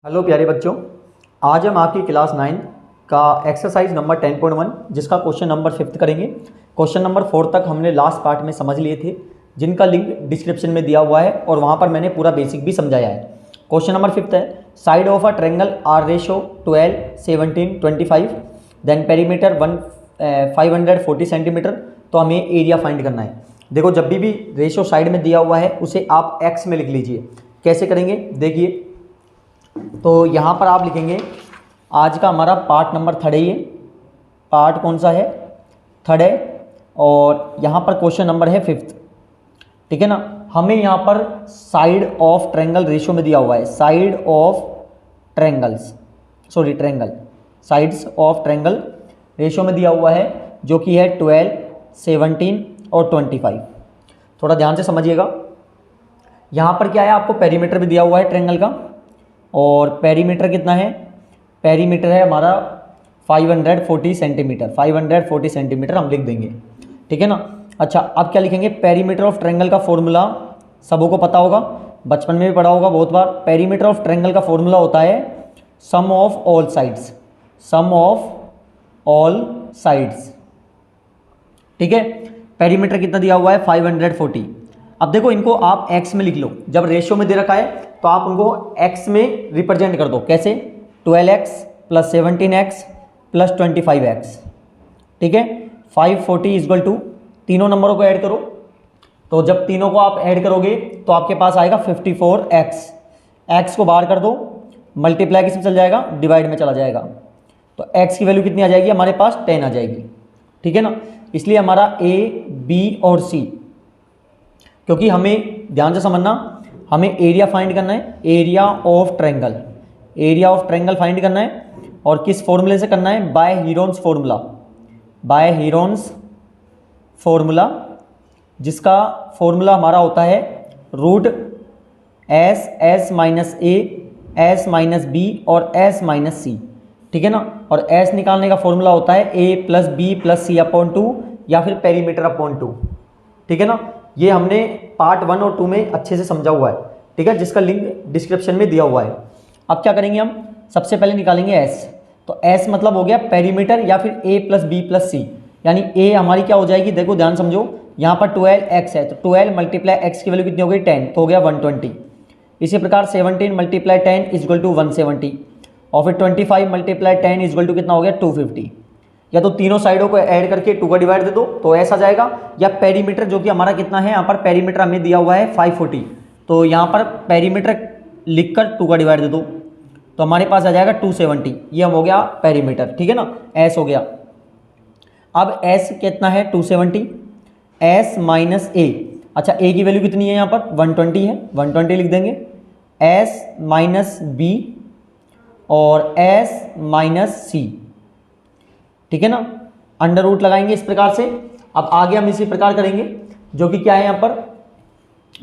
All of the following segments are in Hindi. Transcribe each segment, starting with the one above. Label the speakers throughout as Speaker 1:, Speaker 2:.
Speaker 1: हेलो प्यारे बच्चों, आज हम आपकी क्लास 9 का एक्सरसाइज नंबर 10.1 जिसका क्वेश्चन नंबर 5 करेंगे। क्वेश्चन नंबर 4 तक हमने लास्ट पार्ट में समझ लिए थे, जिनका लिंक डिस्क्रिप्शन में दिया हुआ है और वहाँ पर मैंने पूरा बेसिक भी समझाया है। क्वेश्चन नंबर 5 है, side of a triangle are ratio 12, 17, 25, then perimeter 540 centimetre. तो हमें एरिया फाइंड करना है। देखो, जब भी रेशो साइड में दिया हुआ है उसे आप एक्स में लिख लीजिए। कैसे करेंगे देखिए, तो यहाँ पर आप लिखेंगे, आज का हमारा पार्ट नंबर 3 है। ये पार्ट कौन सा है? 3 है। और यहाँ पर क्वेश्चन नंबर है 5, ठीक है ना। हमें यहाँ पर साइड ऑफ ट्रायंगल रेशियो में दिया हुआ है, side of triangles, sorry triangle, sides of triangle ratio में दिया हुआ है, जो कि है 12, 17 और 25। थोड़ा ध्यान से समझिएगा। यहाँ पर क्या है, आपको पेरीमीटर भी दिया हुआ है ट्रायंगल का, और पेरीमीटर कितना है? पेरीमीटर है हमारा 540 सेंटीमीटर। 540 सेंटीमीटर हम लिख देंगे, ठीक है ना। अच्छा, अब क्या लिखेंगे? पेरीमीटर ऑफ ट्रायंगल का फॉर्मूला सबों को पता होगा, बचपन में भी पढ़ा होगा बहुत बार। पेरीमीटर ऑफ ट्रायंगल का फॉर्मूला होता है sum of all sides, sum of all sides, ठीक है। पेरीमीटर कितना दिया हुआ है? 540। अब देखो, इनको आप एक्स में लिख लो। जब रेशियो में दे रखा है तो आप उनको एक्स में रिप्रेजेंट कर दो। कैसे? 12x plus 17x plus 25x, ठीक है। 540 इजल टू, तीनों नंबरों को ऐड करो। तो जब तीनों को आप ऐड करोगे तो आपके पास आएगा 54x। x को बाहर कर दो, मल्टीप्लाई किसमें चल जाएगा? डिवाइड में चला जाएगा। तो x की वैल्यू कितनी आ जाएगी? हमारे पास 10 आ जाएगी, ठीक है ना। इसलिए हमारा a, b और c, क्योंकि हमें ध्यान से समझना, हमें एरिया फाइंड करना है, area of triangle, area of triangle find करना है। और किस फॉर्मूले से करना है? By Heron's formula, by Heron's formula, जिसका फॉर्मूला हमारा होता है root S, S minus A, S minus B और एस माइनस सी, ठीक है ना। और एस निकालने का फॉर्मूला होता है ए प्लस बी प्लस सी अपॉन 2 या फिर पेरीमीटर अपॉन 2, ठीक है ना। ये हमने पार्ट 1 और 2 में अच्छे से समझा हुआ है, ठीक है, जिसका लिंक डिस्क्रिप्शन में दिया हुआ है। अब क्या करेंगे हम? सबसे पहले निकालेंगे एस। तो एस मतलब हो गया पेरीमीटर या फिर ए प्लस बी प्लस सी, यानी ए हमारी क्या हो जाएगी? देखो ध्यान समझो, यहाँ पर 12x है तो 12 मल्टीप्लाई एक्स की वैल्यू कितनी हो गई? 10, तो हो गया 120। इसी प्रकार 17 मल्टीप्लाई 10 इजल टू 170, और फिर 25 मल्टीप्लाई 10 इजल टू कितना हो गया? 250। या तो तीनों साइडों को ऐड करके 2 का डिवाइड दे दो तो ऐसा जाएगा, या पेरीमीटर जो कि हमारा कितना है, यहाँ पर पेरीमीटर हमें दिया हुआ है 540, तो यहाँ पर पेरीमीटर लिखकर 2 का डिवाइड दे दो तो हमारे पास आ जाएगा 270। ये हम हो गया पेरीमीटर, ठीक है ना, एस हो गया। अब एस कितना है? 270, एस माइनस ए। अच्छा, ए की वैल्यू कितनी है? यहाँ पर 120 है, 120 लिख देंगे। एस माइनस बी और एस माइनस सी, ठीक है ना। अंडर रूट लगाएंगे इस प्रकार से। अब आगे हम इसी प्रकार करेंगे, जो कि क्या है यहाँ पर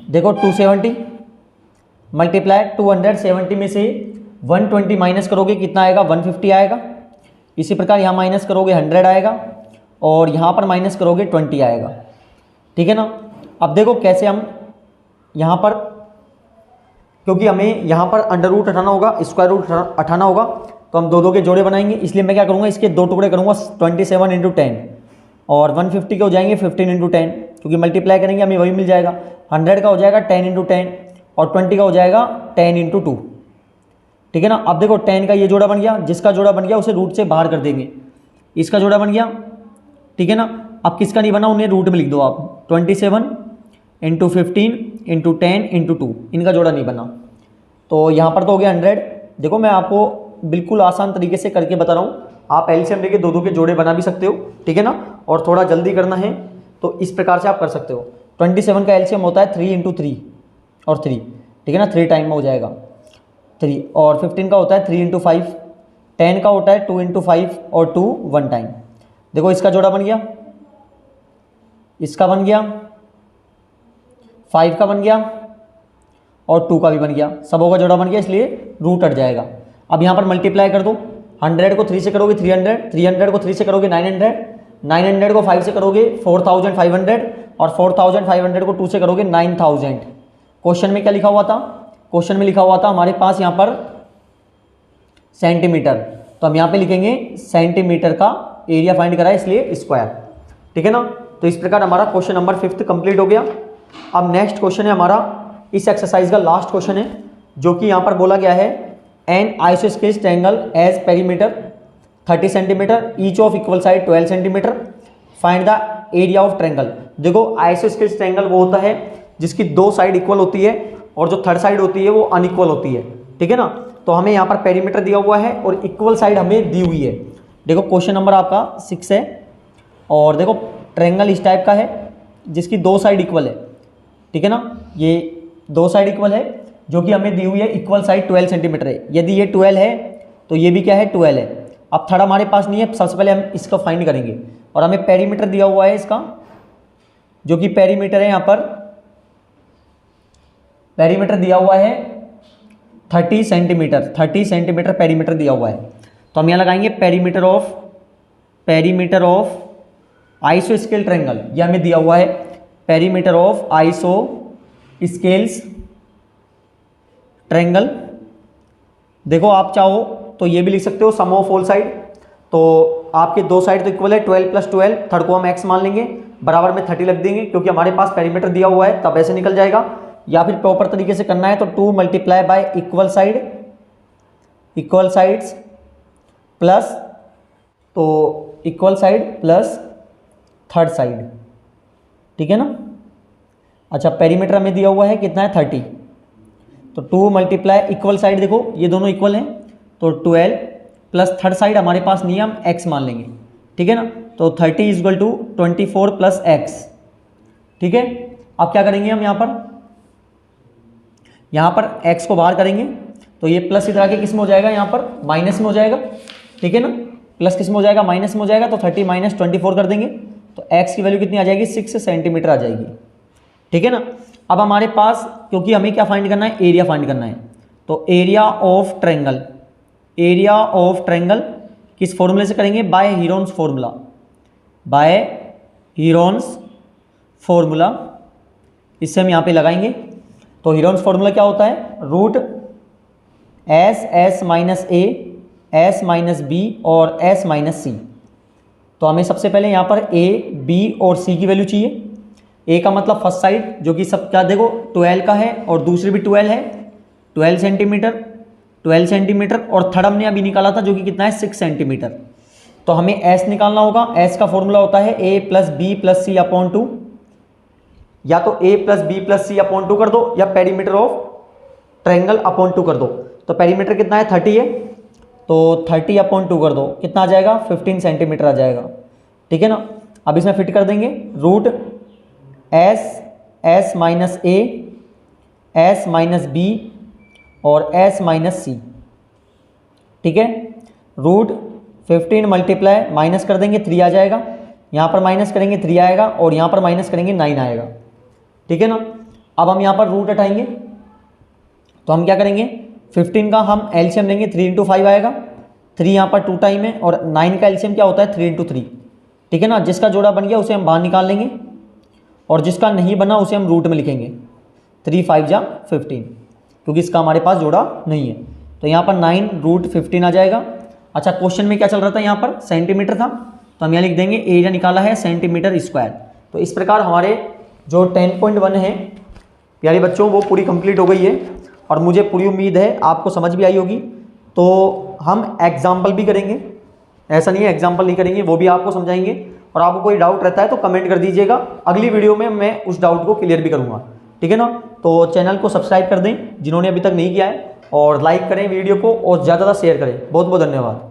Speaker 1: देखो, 270 मल्टीप्लाई 270 में से 120 माइनस करोगे कितना आएगा? 150 आएगा। इसी प्रकार यहाँ माइनस करोगे 100 आएगा, और यहाँ पर माइनस करोगे 20 आएगा, ठीक है ना। अब देखो कैसे हम यहाँ पर, क्योंकि हमें यहाँ पर अंडर रूट हटाना होगा, स्क्वायर रूट हटाना होगा, तो हम दो के जोड़े बनाएंगे। इसलिए मैं क्या करूँगा, इसके 2 टुकड़े करूँगा, 27 इंटू 10, और 150 के हो जाएंगे 15 इंटू 10, क्योंकि मल्टीप्लाई करेंगे हमें वही मिल जाएगा। 100 का हो जाएगा 10 इंटू 10, और 20 का हो जाएगा 10 इंटू 2, ठीक है ना। अब देखो 10 का ये जोड़ा बन गया, जिसका जोड़ा बन गया उसे रूट से बाहर कर देंगे, इसका जोड़ा बन गया, ठीक है ना। अब किसका नहीं बना उन्हें रूट में लिख दो आप, 27 इंटू 15 इंटू 10 इंटू 2, इनका जोड़ा नहीं बना। तो यहाँ पर तो हो गया 100। देखो मैं आपको बिल्कुल आसान तरीके से करके बता रहा हूँ, आप एलसीएम लेके दो के जोड़े बना भी सकते हो, ठीक है ना। और थोड़ा जल्दी करना है तो इस प्रकार से आप कर सकते हो। 27 का एलसीएम होता है 3 इंटू 3 और 3, ठीक है ना, 3 टाइम में हो जाएगा 3, और 15 का होता है 3 इंटू 5, 10 का होता है 2 इंटू 5 और 2 1 टाइम। देखो इसका जोड़ा बन गया, इसका बन गया, 5 का बन गया और 2 का भी बन गया, सबों का जोड़ा बन गया, इसलिए रूट हट जाएगा। अब यहाँ पर मल्टीप्लाई कर दो, 100 को 3 से करोगे 300, 300 को 3 से करोगे 900, 900 को 5 से करोगे 4500, और 4500 को 2 से करोगे 9000। क्वेश्चन में क्या लिखा हुआ था? क्वेश्चन में लिखा हुआ था हमारे पास यहाँ पर सेंटीमीटर, तो हम यहाँ पे लिखेंगे सेंटीमीटर का एरिया फाइंड करा है इसलिए स्क्वायर। ठीक है ना। तो इस प्रकार हमारा क्वेश्चन नंबर 5 कंप्लीट हो गया। अब नेक्स्ट क्वेश्चन है हमारा इस एक्सरसाइज का लास्ट क्वेश्चन है, जो कि यहाँ पर बोला गया है an isosceles triangle as perimeter 30 centimetre, each of equal side 12 centimetre, find the area of triangle. देखो आइसोस्केल्स ट्रायंगल वो होता है जिसकी 2 साइड इक्वल होती है और जो थर्ड साइड होती है वो अनइक्वल होती है। ठीक है ना। तो हमें यहाँ पर पेरीमीटर दिया हुआ है और इक्वल साइड हमें दी हुई है। देखो क्वेश्चन नंबर आपका 6 है और देखो ट्रायंगल इस टाइप का है जिसकी 2 साइड इक्वल है। ठीक है ना। ये 2 साइड इक्वल है जो कि हमें दी हुई है, इक्वल साइड 12 सेंटीमीटर है। यदि ये 12 है तो ये भी क्या है 12 है। अब थर्ड हमारे पास नहीं है, सबसे पहले हम इसका फाइंड करेंगे और हमें पेरीमीटर दिया हुआ है इसका, जो कि पेरीमीटर है यहाँ पर पेरीमीटर दिया हुआ है 30 सेंटीमीटर, 30 सेंटीमीटर पेरीमीटर दिया हुआ है। तो हम यहाँ लगाएंगे perimeter of iso scale triangle, यह हमें दिया हुआ है perimeter of iso scales triangle. देखो आप चाहो तो ये भी लिख सकते हो सम ऑफ ऑल साइड, तो आपके 2 साइड तो इक्वल है 12 + 12, थर्ड को हम x मान लेंगे, बराबर में 30 लग देंगे क्योंकि हमारे पास पेरीमीटर दिया हुआ है, तब ऐसे निकल जाएगा। या फिर प्रॉपर तरीके से करना है तो 2 × बाय इक्वल साइड्स प्लस, तो equal side plus third side. ठीक है ना। अच्छा पेरीमीटर हमें दिया हुआ है कितना है 30, तो 2 × इक्वल साइड, देखो ये दोनों इक्वल हैं तो 12 प्लस थर्ड साइड हमारे पास नहीं है, हम x मान लेंगे। ठीक है ना। तो 30 = 24 + x। ठीक है। अब क्या करेंगे हम यहाँ पर x को बाहर करेंगे तो ये प्लस इधर आके किस में हो जाएगा, यहाँ पर माइनस में हो जाएगा। ठीक है ना। प्लस किस में हो जाएगा, माइनस में हो जाएगा। तो 30 - 24 कर देंगे तो x की वैल्यू कितनी आ जाएगी 6 सेंटीमीटर आ जाएगी। ठीक है ना। अब हमारे पास क्योंकि हमें क्या फाइंड करना है, एरिया फाइंड करना है, तो एरिया ऑफ ट्रायंगल किस फॉर्मूले से करेंगे, बाय हीरोन्स फॉर्मूला। इससे हम यहाँ पे लगाएंगे तो हीरोन्स फॉर्मूला क्या होता है, रूट s - b और s - c। तो हमें सबसे पहले यहाँ पर a, b और c की वैल्यू चाहिए। a का मतलब फर्स्ट साइड जो कि सब क्या देखो 12 का है और दूसरी भी 12 है, 12 सेंटीमीटर और थर्ड हमने अभी निकाला था जो कि कितना है 6 सेंटीमीटर। तो हमें s निकालना होगा। s का फॉर्मूला होता है a + b + c/2, या तो a + b + c/2 कर दो या पेरीमीटर ऑफ ट्रायंगल अपॉन 2 कर दो। तो पेरीमीटर कितना है 30 है, तो 30/2 कर दो, कितना आ जाएगा 15 सेंटीमीटर आ जाएगा। ठीक है ना। अब इसमें फिट कर देंगे root s - a, s - b और s - c। ठीक है। रूट 15 × माइनस कर देंगे 3 आ जाएगा, यहाँ पर माइनस करेंगे 3 आएगा और यहाँ पर माइनस करेंगे 9 आएगा। ठीक है ना। अब हम यहाँ पर रूट हटाएंगे तो हम क्या करेंगे, 15 का हम एलसीएम लेंगे, 3 × 5 आएगा, 3 यहाँ पर 2 टाइम है और 9 का एलसीएम क्या होता है 3 × 3। ठीक है ना। जिसका जोड़ा बन गया उसे हम बाहर निकाल लेंगे और जिसका नहीं बना उसे हम रूट में लिखेंगे, 3 × 5 = 15, क्योंकि इसका हमारे पास जोड़ा नहीं है। तो यहाँ पर 9 √15 आ जाएगा। अच्छा क्वेश्चन में क्या चल रहा था, यहाँ पर सेंटीमीटर था तो हम यहाँ लिख देंगे एरिया निकाला है सेंटीमीटर स्क्वायर। तो इस प्रकार हमारे जो 10.1 है प्यारे बच्चों वो पूरी कंप्लीट हो गई है और मुझे पूरी उम्मीद है आपको समझ भी आई होगी। तो हम एग्जाम्पल भी करेंगे, ऐसा नहीं है एग्जाम्पल नहीं करेंगे, वो भी आपको समझाएंगे और आपको कोई डाउट रहता है तो कमेंट कर दीजिएगा, अगली वीडियो में मैं उस डाउट को क्लियर भी करूँगा। ठीक है ना। तो चैनल को सब्सक्राइब कर दें जिन्होंने अभी तक नहीं किया है और लाइक करें वीडियो को और ज़्यादा शेयर करें। बहुत बहुत धन्यवाद।